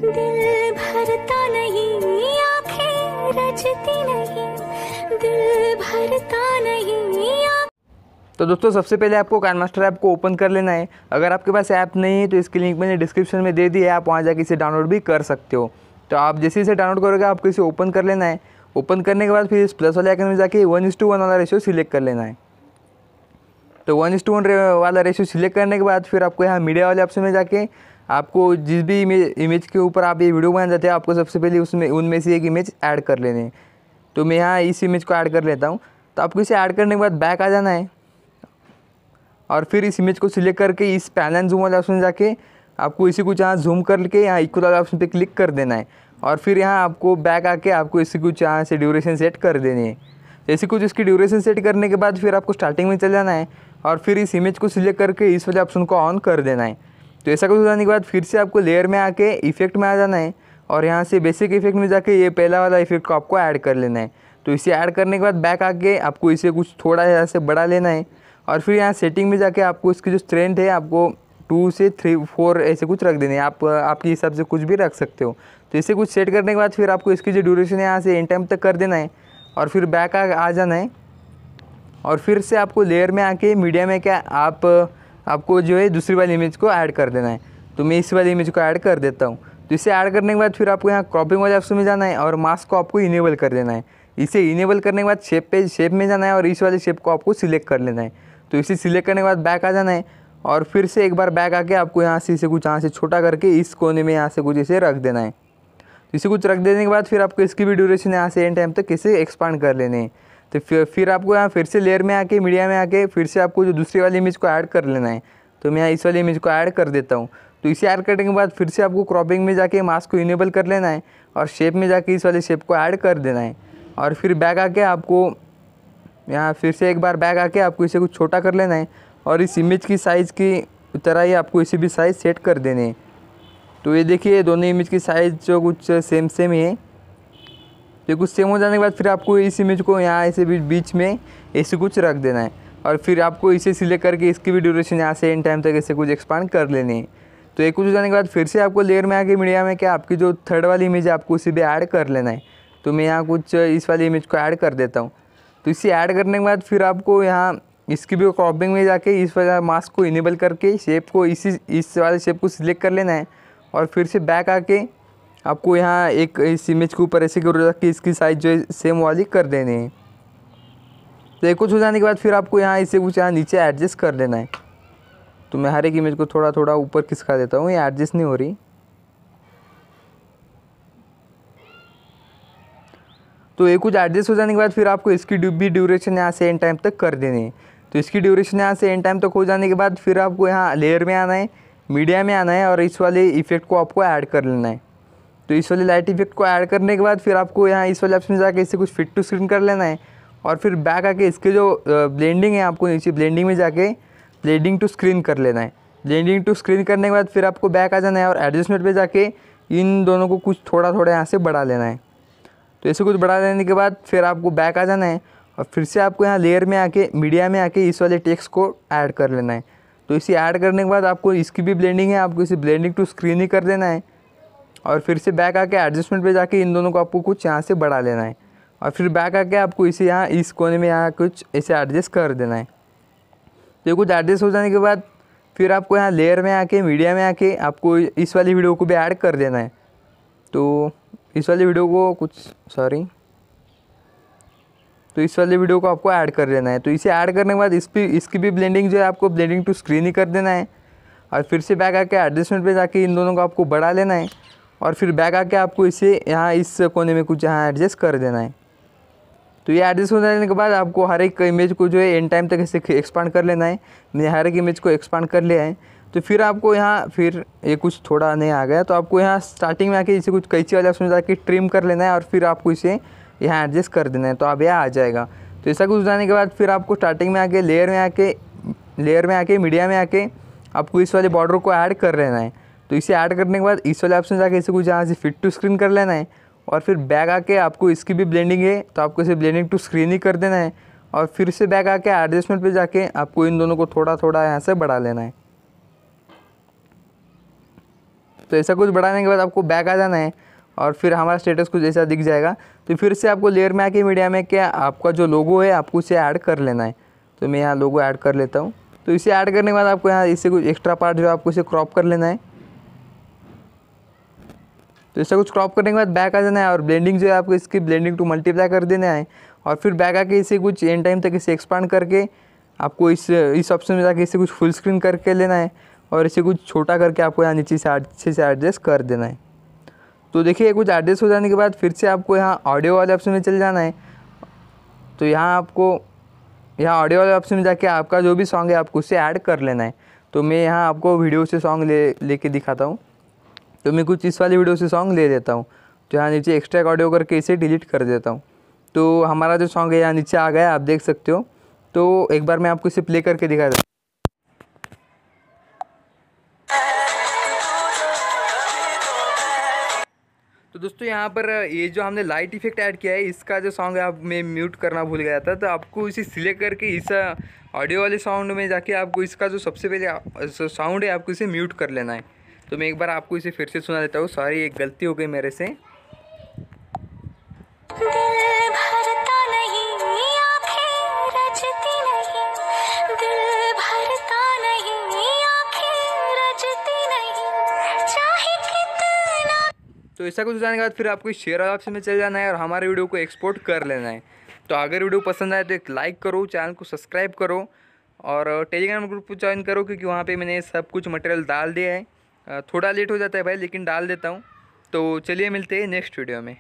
दिल भरता नहीं, आँखें रचती नहीं, दिल भरता नहीं। तो दोस्तों सबसे पहले आपको काइनमास्टर ऐप को ओपन कर लेना है। अगर आपके पास ऐप नहीं है तो इसकी लिंक मैंने डिस्क्रिप्शन में दे दी है, आप वहाँ जाके इसे डाउनलोड भी कर सकते हो। तो आप जैसे इसे डाउनलोड करोगे आपको इसे ओपन कर लेना है। ओपन करने के बाद फिर इस प्लस वाले आइकन में जाके 1:1 वाला रेशियो सिलेक्ट कर लेना है। तो 1:1 वाला रेशियो सिलेक्ट करने के बाद फिर आपको यहाँ मीडिया वाले ऑप्शन में जाके आपको जिस भी इमेज के ऊपर आप ये वीडियो बनाना चाहते हैं आपको सबसे पहले उसमें उनमें से एक इमेज ऐड कर लेने हैं। तो मैं यहाँ इस इमेज को ऐड कर लेता हूँ। तो आपको इसे ऐड करने के बाद बैक आ जाना है और फिर इस इमेज को सिलेक्ट करके इस पैन एंड जूम वाले ऑप्शन में जाके आपको इसी कुछ यहाँ जूम करके यहाँ इक्वल वाले ऑप्शन पे क्लिक कर देना है और फिर यहाँ आपको बैक आके आपको इसी कुछ यहाँ से ड्यूरेशन सेट कर देनी है। जैसे कुछ इसकी ड्यूरेशन सेट करने के बाद फिर आपको स्टार्टिंग में चल जाना है और फिर इस इमेज को सिलेक्ट करके इस वाले ऑप्शन को ऑन कर देना है। तो ऐसा कुछ हो जाने के बाद फिर से आपको लेयर में आके इफेक्ट में आ जाना है और यहाँ से बेसिक इफेक्ट में जाके ये पहला वाला इफेक्ट को आपको ऐड कर लेना है। तो इसे ऐड करने के बाद बैक आके आपको इसे कुछ थोड़ा यहाँ से बढ़ा लेना है और फिर यहाँ सेटिंग में जाके आपको इसकी जो स्ट्रेंथ है आपको 2 से 3 4 ऐसे कुछ रख देने हैं। आप आपके हिसाब से कुछ भी रख सकते हो। तो इसे कुछ सेट करने के बाद फिर आपको इसकी जो ड्यूरेशन है यहाँ से एंड टाइम तक कर देना है और फिर बैक आ जाना है और फिर से आपको लेयर में आके मीडिया में क्या आपको जो है दूसरी वाली इमेज को ऐड कर देना है। तो मैं इस वाली इमेज को ऐड कर देता हूँ। तो इसे ऐड करने के बाद फिर आपको यहाँ क्रॉपिंग वाले ऑप्शन में जाना है और मास्क को आपको इनेबल कर देना है। इसे इनेबल करने के बाद शेप में जाना है और इस वाले शेप को आपको सिलेक्ट कर लेना है। तो इसे सिलेक्ट करने के बाद बैक आ जाना है और फिर से एक बार बैक आके आपको यहाँ से इसे कुछ यहाँ से छोटा करके इस कोने में यहाँ से कुछ इसे रख देना है। तो इसे कुछ रख देने के बाद फिर आपको इसकी भी ड्यूरेशन यहाँ से एंड टाइम तक इसे एक्सपांड कर लेने हैं। तो फिर आपको यहाँ फिर से लेयर में आके मीडिया में आके फिर से आपको जो दूसरी वाली इमेज को ऐड कर लेना है। तो मैं यहाँ इस वाली इमेज को ऐड कर देता हूँ। तो इसे ऐड करने के बाद फिर से आपको क्रॉपिंग में जाके मास्क को इनेबल कर लेना है और शेप में जाके इस वाले शेप को ऐड कर देना है और फिर बैक आके आपको यहाँ फिर से एक बार बैक आके आपको इसे कुछ छोटा कर लेना है और इस इमेज की साइज़ की तरह ही आपको इसे भी साइज़ सेट कर देने हैं। तो ये देखिए दोनों इमेज की साइज़ जो कुछ सेम ही है। तो कुछ सेम हो जाने के बाद फिर आपको इस इमेज को यहाँ ऐसे बीच में ऐसे कुछ रख देना है और फिर आपको इसे सिलेक्ट करके इसकी भी ड्यूरेशन यहाँ से एंड टाइम तक ऐसे कुछ एक्सपांड कर लेनी है। तो एक कुछ हो जाने के बाद फिर से आपको लेयर में आके मीडिया में क्या आपकी जो थर्ड वाली इमेज है आपको उसे भी ऐड कर लेना है। तो मैं यहाँ कुछ इस वाली इमेज को ऐड कर देता हूँ। तो इसे ऐड करने के बाद फिर आपको यहाँ इसकी भी क्रॉपिंग में जाके इस वाला मास्क को इनेबल करके शेप को इस वाले शेप को सिलेक्ट कर लेना है और फिर से बैक आके आपको यहाँ एक इस इमेज के ऊपर ऐसे कर कि इसकी साइज जो है सेम वाली कर देनी है। तो कुछ हो जाने के बाद फिर आपको यहाँ इसे कुछ यहाँ नीचे एडजस्ट कर लेना है। तो मैं हर एक इमेज को थोड़ा थोड़ा ऊपर खिसका देता हूँ, ये एडजस्ट नहीं हो रही। तो ये कुछ एडजस्ट हो जाने के बाद फिर आपको इसकी भी ड्यूरेशन यहाँ से एंड टाइम तक कर देनी है। तो इसकी ड्यूरेशन यहाँ से एंड टाइम तक हो जाने के बाद फिर आपको यहाँ लेयर में आना है, मीडिया में आना है और इस वाले इफेक्ट को आपको ऐड कर लेना है। तो इस वाले लाइट इफेक्ट को ऐड करने के बाद फिर आपको यहाँ इस वाले ऑप्शन में जाके इसे कुछ फिट टू स्क्रीन कर लेना है और फिर बैक आके इसके जो ब्लेंडिंग है आपको नीचे ब्लेंडिंग में जाके ब्लेंडिंग टू स्क्रीन कर लेना है। ब्लेंडिंग टू स्क्रीन करने के बाद फिर आपको बैक आ जाना है और एडजस्टमेंट पे जाके इन दोनों को कुछ थोड़ा थोड़ा यहाँ से बढ़ा लेना है। तो ऐसे कुछ बढ़ा लेने के बाद फिर आपको बैक आ जाना है और फिर से आपको यहाँ लेयर में आके मीडिया में आके इस वाले टेक्स्ट को ऐड कर लेना है। तो इसे ऐड करने के बाद आपको इसकी भी ब्लेंडिंग है, आपको इसे ब्लेंडिंग टू स्क्रीन ही कर देना है और फिर से बैक आके एडजस्टमेंट पे जाके इन दोनों को आपको कुछ यहाँ से बढ़ा लेना है और फिर बैक आके आपको इसे यहाँ इस कोने में यहाँ कुछ ऐसे एडजस्ट कर देना है। तो ये कुछ एडजस्ट हो जाने के बाद फिर आपको यहाँ लेयर में आके मीडिया में आके आपको इस वाली वीडियो को भी ऐड कर देना है। तो इस वाली वीडियो को इस वाली वीडियो को आपको ऐड कर देना है। तो इसे ऐड करने के बाद इसकी भी ब्लेंडिंग जो है आपको ब्लेंडिंग टू स्क्रीन ही कर देना है और फिर से बैक आके एडजस्टमेंट पे जाके इन दोनों को आपको बढ़ा लेना है और फिर बैक आके आपको इसे यहाँ इस कोने में कुछ यहाँ एडजस्ट कर देना है। तो ये एडजस्ट हो जाने के बाद आपको हर एक इमेज को जो है एंड टाइम तक इसे एक्सपांड कर लेना है। मैंने हर एक इमेज को एक्सपांड कर लिया है। तो फिर आपको यहाँ फिर ये कुछ थोड़ा नहीं आ गया तो आपको यहाँ स्टार्टिंग में आके इसे कुछ कैंची वाले ऑप्शन जाके ट्रिम कर लेना है और फिर आपको इसे यहाँ एडजस्ट कर देना है। तो अब यह आ जाएगा। तो ऐसा कुछ जाने के बाद फिर आपको स्टार्टिंग में आके लेयर में आके मीडिया में आके आपको इस वाले बॉर्डर को ऐड कर लेना है। तो इसे ऐड करने के बाद इस वाले ऑप्शन जाके इसे कुछ यहाँ से फिट टू स्क्रीन कर लेना है और फिर बैक आके आपको इसकी भी ब्लेंडिंग है तो आपको इसे ब्लेंडिंग टू स्क्रीन ही कर देना है और फिर से बैक आके एडजस्टमेंट पे जाके आपको इन दोनों को थोड़ा थोड़ा यहाँ से बढ़ा लेना है। तो ऐसा कुछ बढ़ाने के बाद आपको बैक आ जाना है और फिर हमारा स्टेटस कुछ ऐसा दिख जाएगा। तो फिर से आपको लेयर में आके मीडिया में क्या आपका जो लोगो है आपको उसे ऐड कर लेना है। तो मैं यहाँ लोगो ऐड कर लेता हूँ। तो इसे ऐड करने के बाद आपको यहाँ इससे कुछ एक्स्ट्रा पार्ट जो है आपको इसे क्रॉप कर लेना है। तो इससे कुछ क्रॉप करने के बाद बैक आ जाना है और ब्लेंडिंग जो है आपको इसकी ब्लेंडिंग टू मल्टीप्लाई कर देना है और फिर बैक आके इसे कुछ एंड टाइम तक इसे एक्सपांड करके आपको इस ऑप्शन में जाके इसे कुछ फुल स्क्रीन करके लेना है और इसे कुछ छोटा करके आपको यहाँ नीचे से अच्छे से एडजस्ट कर देना है। तो देखिए कुछ एडजस्ट हो जाने के बाद फिर से आपको यहाँ ऑडियो वाले ऑप्शन में चल जाना है। तो यहाँ ऑडियो वाले ऑप्शन में जाके आपका जो भी सॉन्ग है आपको उससे ऐड कर लेना है। तो मैं यहाँ आपको वीडियो से सॉन्ग लेके दिखाता हूँ। तो मैं कुछ इस वाली वीडियो से सॉन्ग ले लेता हूँ। तो यहाँ नीचे एक्सट्रैक्ट ऑडियो करके इसे डिलीट कर देता हूँ। तो हमारा जो सॉन्ग है यहाँ नीचे आ गया, आप देख सकते हो। तो एक बार मैं आपको इसे प्ले करके दिखा देता हूँ। तो दोस्तों यहाँ पर ये जो हमने लाइट इफेक्ट ऐड किया है इसका जो सॉन्ग है आप मैं म्यूट करना भूल गया था। तो आपको इसे सिलेक्ट करके इस ऑडियो वाले साउंड में जाके आपको इसका जो सबसे पहले साउंड है आपको इसे म्यूट कर लेना है। तो मैं एक बार आपको इसे फिर से सुना देता हूँ। सॉरी, एक गलती हो गई मेरे से। दिल भरता नहीं, आँखें रचती नहीं, दिल भरता नहीं, आँखें रचती नहीं, चाहे कितना। तो ऐसा कुछ हो जाने के बाद फिर आपको शेयर वाला ऑप्शन में चल जाना है और हमारे वीडियो को एक्सपोर्ट कर लेना है। तो अगर वीडियो पसंद आए तो एक लाइक करो, चैनल को सब्सक्राइब करो और टेलीग्राम ग्रुप को ज्वाइन करो, क्योंकि वहाँ पे मैंने सब कुछ मटेरियल डाल दिया है। थोड़ा लेट हो जाता है भाई, लेकिन डाल देता हूँ। तो चलिए मिलते हैं नेक्स्ट वीडियो में।